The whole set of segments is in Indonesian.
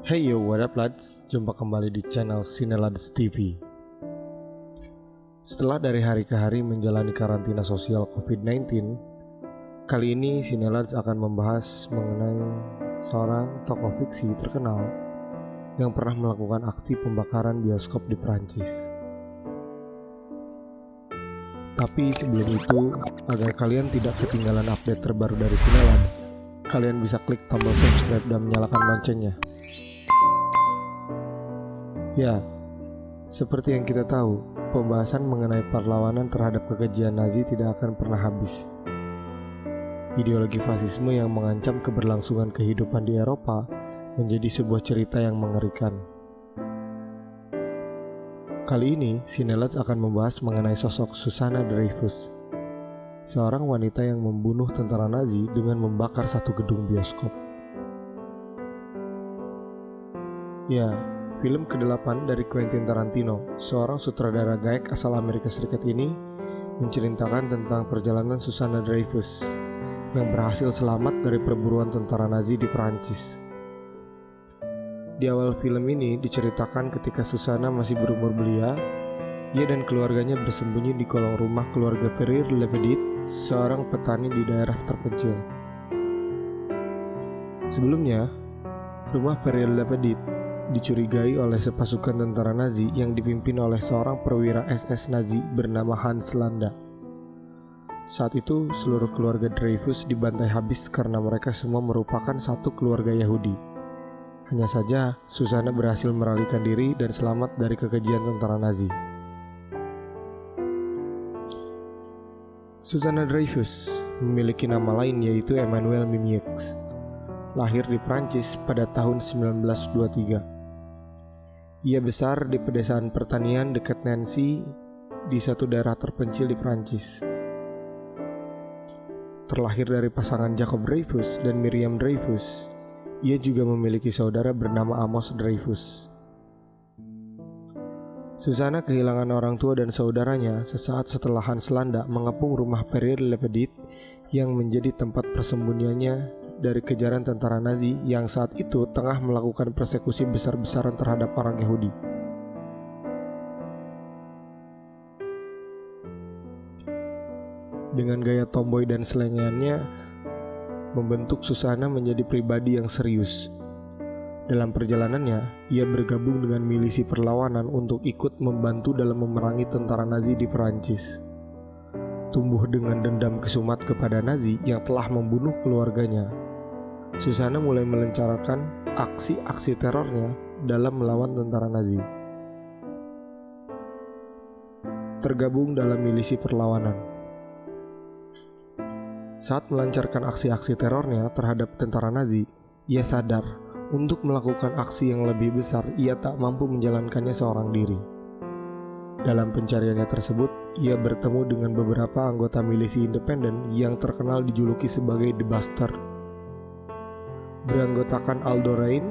Hey yo, what up lads? Jumpa kembali di channel Cinelads TV. Setelah dari hari ke hari menjalani karantina sosial COVID-19, kali ini Cinelads akan membahas mengenai seorang tokoh fiksi terkenal yang pernah melakukan aksi pembakaran bioskop di Prancis. Tapi sebelum itu, agar kalian tidak ketinggalan update terbaru dari Cinelads, kalian bisa klik tombol subscribe dan menyalakan loncengnya. Ya, seperti yang kita tahu, pembahasan mengenai perlawanan terhadap kekejian Nazi tidak akan pernah habis. Ideologi fasisme yang mengancam keberlangsungan kehidupan di Eropa menjadi sebuah cerita yang mengerikan. Kali ini, Cinelads akan membahas mengenai sosok Susanna Dreyfus, seorang wanita yang membunuh tentara Nazi dengan membakar satu gedung bioskop. Ya, film ke-8 dari Quentin Tarantino, seorang sutradara gaek asal Amerika Serikat ini, menceritakan tentang perjalanan Susanna Dreyfus yang berhasil selamat dari perburuan tentara Nazi di Perancis. Di awal film ini diceritakan ketika Susanna masih berumur belia, ia dan keluarganya bersembunyi di kolong rumah keluarga Perrier-Levedit, seorang petani di daerah terpencil. Sebelumnya, rumah Perrier-Levedit dicurigai oleh sepasukan tentara Nazi yang dipimpin oleh seorang perwira SS Nazi bernama Hans Landa. Saat itu, seluruh keluarga Dreyfus dibantai habis karena mereka semua merupakan satu keluarga Yahudi. Hanya saja, Susanna berhasil melarikan diri dan selamat dari kekejian tentara Nazi. Susanna Dreyfus memiliki nama lain yaitu Emmanuelle Mimieux. Lahir di Prancis pada tahun 1923. Ia besar di pedesaan pertanian dekat Nancy di satu daerah terpencil di Prancis. Terlahir dari pasangan Jacob Dreyfus dan Miriam Dreyfus, ia juga memiliki saudara bernama Amos Dreyfus. Susanna kehilangan orang tua dan saudaranya sesaat setelah Hans Landa mengepung rumah Perrier-Levedit yang menjadi tempat persembunyiannya dari kejaran tentara Nazi yang saat itu tengah melakukan persekusi besar-besaran terhadap orang Yahudi. Dengan gaya tomboy dan selengeannya, membentuk Susanna menjadi pribadi yang serius. Dalam perjalanannya, ia bergabung dengan milisi perlawanan untuk ikut membantu dalam memerangi tentara Nazi di Perancis. Tumbuh dengan dendam kesumat kepada Nazi yang telah membunuh keluarganya, Susanna mulai melancarkan aksi-aksi terornya dalam melawan tentara Nazi. Tergabung dalam milisi perlawanan. Saat melancarkan aksi-aksi terornya terhadap tentara Nazi, ia sadar untuk melakukan aksi yang lebih besar ia tak mampu menjalankannya seorang diri. Dalam pencariannya tersebut, ia bertemu dengan beberapa anggota milisi independen yang terkenal dijuluki sebagai The Bastard. Beranggotakan Aldo Rain,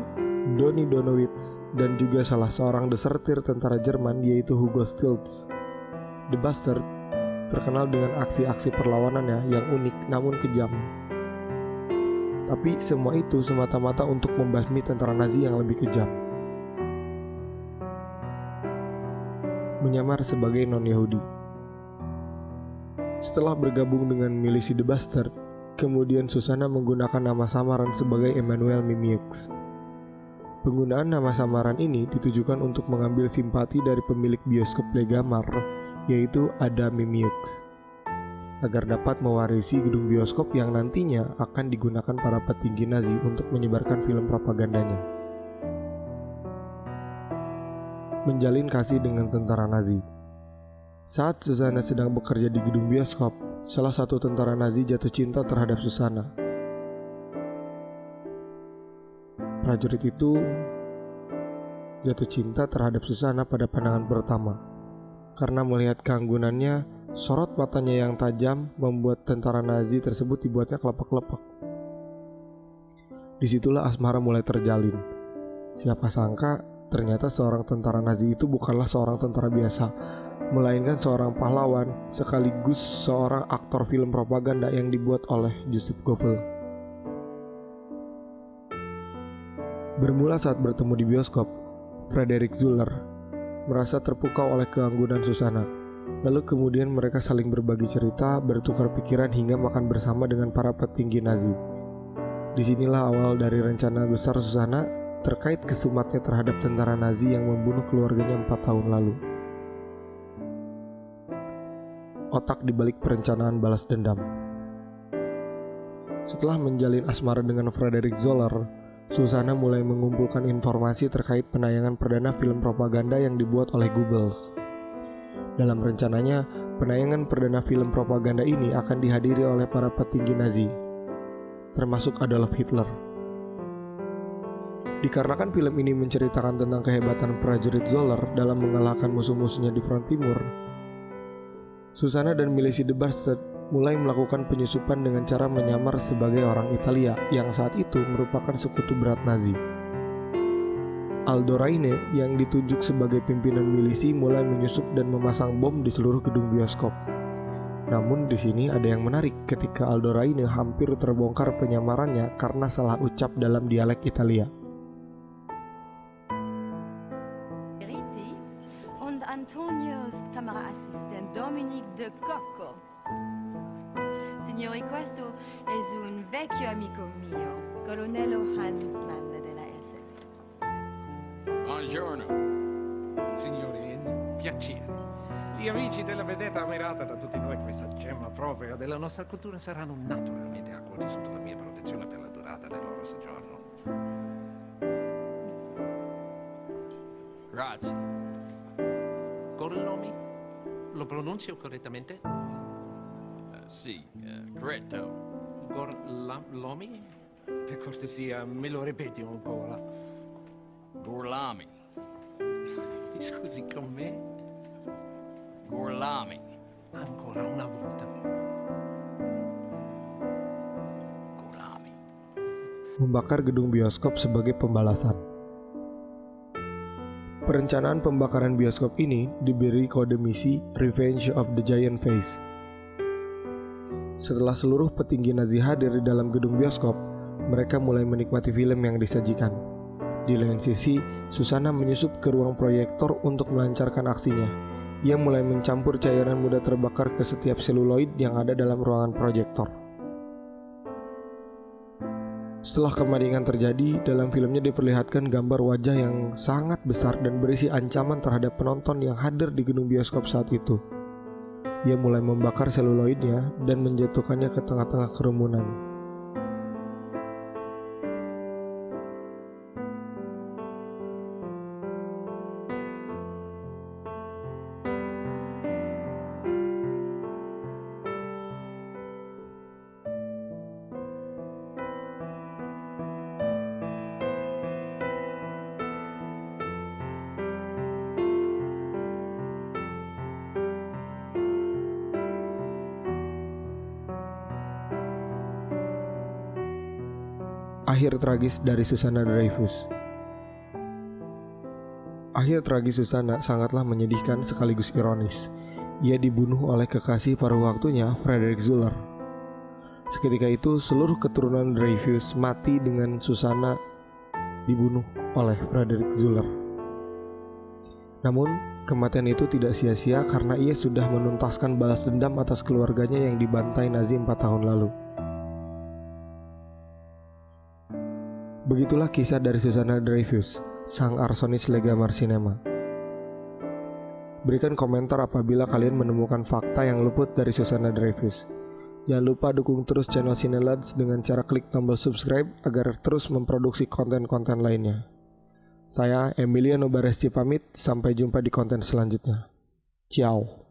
Donny Donowitz, dan juga salah seorang desertir tentara Jerman yaitu Hugo Stiltz. The Bastard terkenal dengan aksi-aksi perlawanannya yang unik namun kejam. Tapi semua itu semata-mata untuk membasmi tentara Nazi yang lebih kejam. Menyamar sebagai non-Yahudi. Setelah bergabung dengan milisi The Bastard, kemudian Susanna menggunakan nama samaran sebagai Emmanuelle Mimieux. Penggunaan nama samaran ini ditujukan untuk mengambil simpati dari pemilik bioskop Legamar, yaitu Ada Mimieux, agar dapat mewarisi gedung bioskop yang nantinya akan digunakan para petinggi Nazi untuk menyebarkan film propagandanya. Menjalin kasih dengan tentara Nazi. Saat Susanna sedang bekerja di gedung bioskop, salah satu tentara Nazi jatuh cinta terhadap Susanna. Prajurit itu jatuh cinta terhadap Susanna pada pandangan pertama. Karena melihat keanggunannya, sorot matanya yang tajam membuat tentara Nazi tersebut dibuatnya kelepak-kelepak. Disitulah asmara mulai terjalin. Siapa sangka ternyata seorang tentara Nazi itu bukanlah seorang tentara biasa, melainkan seorang pahlawan sekaligus seorang aktor film propaganda yang dibuat oleh Joseph Goebbels. Bermula saat bertemu di bioskop, Frederick Zuller merasa terpukau oleh keanggunan Susanna. Lalu kemudian mereka saling berbagi cerita, bertukar pikiran hingga makan bersama dengan para petinggi Nazi. Disinilah awal dari rencana besar Susanna terkait kesumatnya terhadap tentara Nazi yang membunuh keluarganya 4 tahun lalu. Otak dibalik perencanaan balas dendam. Setelah menjalin asmara dengan Frederick Zoller, Susanna mulai mengumpulkan informasi terkait penayangan perdana film propaganda yang dibuat oleh Goebbels. Dalam rencananya, penayangan perdana film propaganda ini akan dihadiri oleh para petinggi Nazi, termasuk Adolf Hitler. Dikarenakan film ini menceritakan tentang kehebatan prajurit Zoller dalam mengalahkan musuh-musuhnya di front timur, Susanna dan milisi The Bastard mulai melakukan penyusupan dengan cara menyamar sebagai orang Italia yang saat itu merupakan sekutu berat Nazi. Aldo Raine yang ditunjuk sebagai pimpinan milisi mulai menyusup dan memasang bom di seluruh gedung bioskop. Namun di sini ada yang menarik ketika Aldo Raine hampir terbongkar penyamarannya karena salah ucap dalam dialek Italia. Antonio's Kameraassistent Dominique de Cocco. Signori, questo è un vecchio amico mio, Colonnello Hans Landa della SS. Buongiorno. Signori, piacere. Gli amici della vedetta ammirata da tutti noi, questa gemma propria della nostra cultura, saranno naturalmente accolti sotto la mia protezione per la durata del loro soggiorno. Grazie. Gorlomi? Lo pronuncio correttamente? Sì, corretto. Gorlomi? Per cortesia, me lo ripeti ancora? Gorlami. Mi scusi, con me? Gorlami. Ancora una volta. Gorlami. Membakar gedung bioskop sebagai pembalasan. Perencanaan pembakaran bioskop ini diberi kode misi Revenge of the Giant Face. Setelah seluruh petinggi Nazi hadir di dalam gedung bioskop, mereka mulai menikmati film yang disajikan. Di lain sisi, Susanna menyusup ke ruang proyektor untuk melancarkan aksinya. Ia mulai mencampur cairan mudah terbakar ke setiap seluloid yang ada dalam ruangan proyektor. Setelah kemaringan terjadi, dalam filmnya diperlihatkan gambar wajah yang sangat besar dan berisi ancaman terhadap penonton yang hadir di gedung bioskop saat itu. Ia mulai membakar seluloidnya dan menjatuhkannya ke tengah-tengah kerumunan. Akhir tragis dari Susanna Dreyfus. Akhir tragis Susanna sangatlah menyedihkan sekaligus ironis. Ia dibunuh oleh kekasih paruh waktunya, Frederick Zuller. Seketika itu seluruh keturunan Dreyfus mati dengan Susanna dibunuh oleh Frederick Zuller. Namun kematian itu tidak sia-sia karena ia sudah menuntaskan balas dendam atas keluarganya yang dibantai Nazi 4 tahun lalu. Begitulah kisah dari Susanna Dreyfus, sang arsonis Legamar Cinema. Berikan komentar apabila kalian menemukan fakta yang luput dari Susanna Dreyfus. Jangan lupa dukung terus channel Cinelads dengan cara klik tombol subscribe agar terus memproduksi konten-konten lainnya. Saya Emiliano Baresti pamit, sampai jumpa di konten selanjutnya. Ciao.